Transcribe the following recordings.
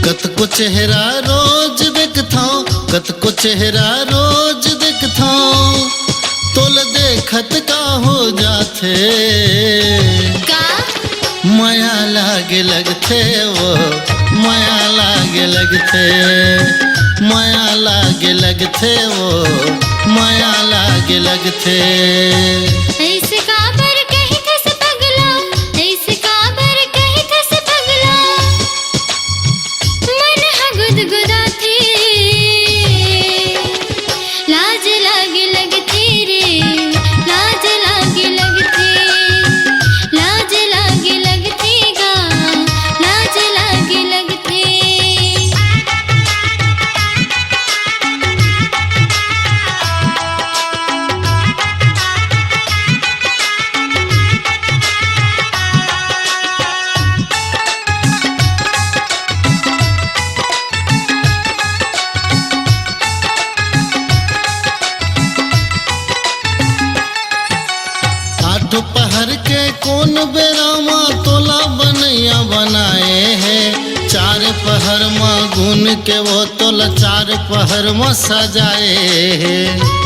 कत को चेहरा रोज देखता कत को चेहरा रोज देखता तोल देखत का हो जाते का माया लागे लगते वो माया लागे लगते माया लागे लगते वो माया लागे लगते ऐसे काबर कही थस पगला ऐसे काबर कही थस पगला मन हा गुदगुदाथे लाज लागे लगते रे लाज लागे लगते लाज लागे लगते गा लाज लागे लगते आठ पहर के कौन बेरामा तोला बनैया बनाए हैं चार पहर माँ गुन के वो तोला चार पहर में सजाए हैं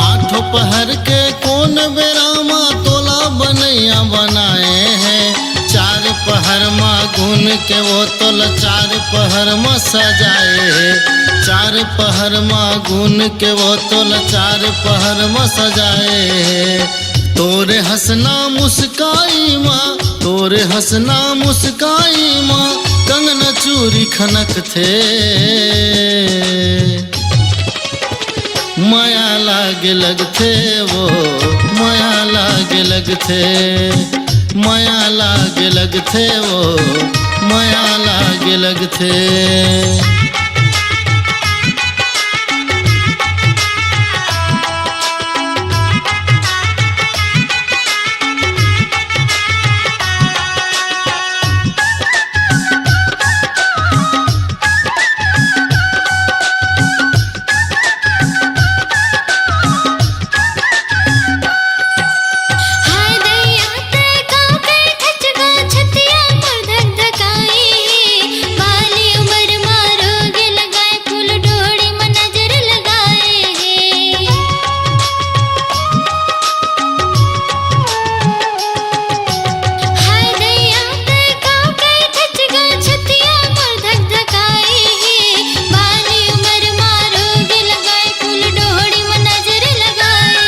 आठ पहर के कौन बेरामा तोला बनैया बनाए हैं चार पहर माँ गुन के वो तोला चार पहर में सजाए हैं चार पहर माँ गुन के वो तोला चार पहर में सजाए तोरे हंसना मुस्काई माँ तोरे हंसना मुस्काई माँ कंगना चूरी खनक थे माया लागे लगते वो माया लागे लगते माया लागे लगते वो माया लागे लगते हाय दैया ते गाँव के ठचगा छतिया पर धक धकाए वाली उम्र मारोगे लगाए फूल डोरी में नजर लगाए हाय दैया ते गाँव के ठचगा छतिया पर धक धकाए वाली उम्र मारोगे लगाए फूल डोरी में नजर लगाए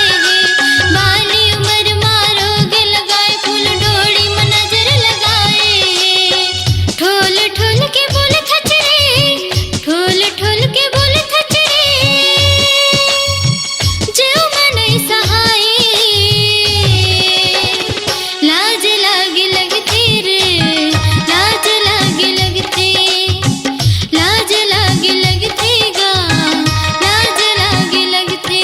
वाली उम्र मारोगे लगाए फूल डोरी में नजर लगाए ठोल ठोल के बोल खचरे ठोल ठोल के बोल खचरे जो मन सहाय लाज लागे लगते रे लाज लागे लगते लाज लागे लगते गा लाज लागे लगते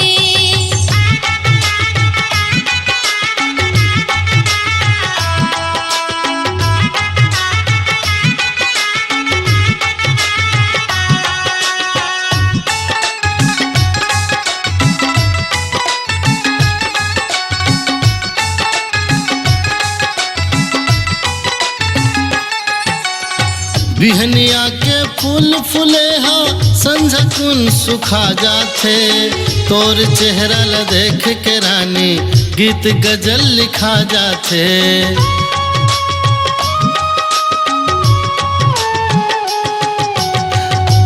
बिहनिया के फूल फुले हा संझकुन सुखा जाते तोर चेहरा ल देख के रानी गीत गजल लिखा जाते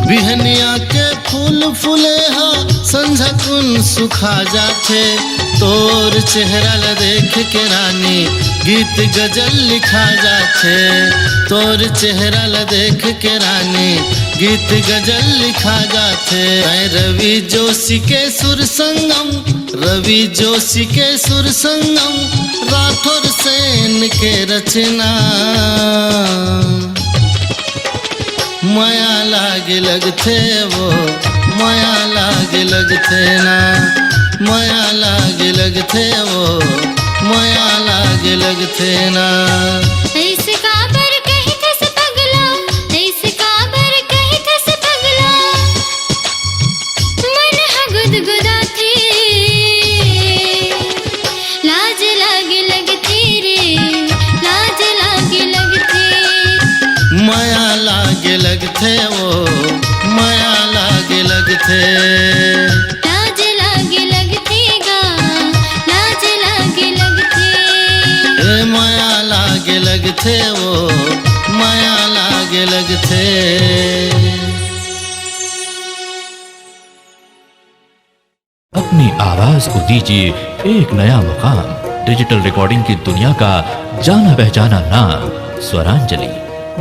बिहनिया के फूल फुले हा संझकुन सुखा जाते तोर चेहरा ल देख के रानी गीत गजल लिखा जाते तोर चेहरा ल देख के रानी गीत गजल लिखा जाते ऐ रवि जोशी के सुर संगम रवि जोशी के सुर संगम राठौर सेन के रचना माया लागे लगते वो माया लागे लगते ना माया लागे लगते वो माया लागे लगते ना ऐसे काबर कही थस पगला ऐसे काबर कही थस पगला मन हा गुदगुदाथे लाज लागे लगते रे माया लागे लगथे वो माया लागे लगथे। अपनी आवाज को दीजिए एक नया मुकाम। डिजिटल रिकॉर्डिंग की दुनिया का जाना पहचाना नाम स्वरांजलि,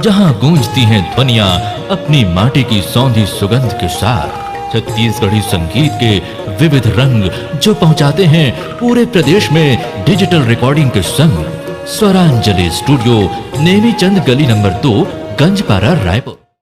जहां गूंजती हैं ध्वनियां अपनी माटी की सौंधी सुगंध के साथ। छत्तीसगढ़ी संगीत के विविध रंग जो पहुंचाते हैं पूरे प्रदेश में डिजिटल रिकॉर्डिंग के संग। स्वरांजलि स्टूडियो, नेमीचंद गली नंबर 2, गंजपारा, रायपुर।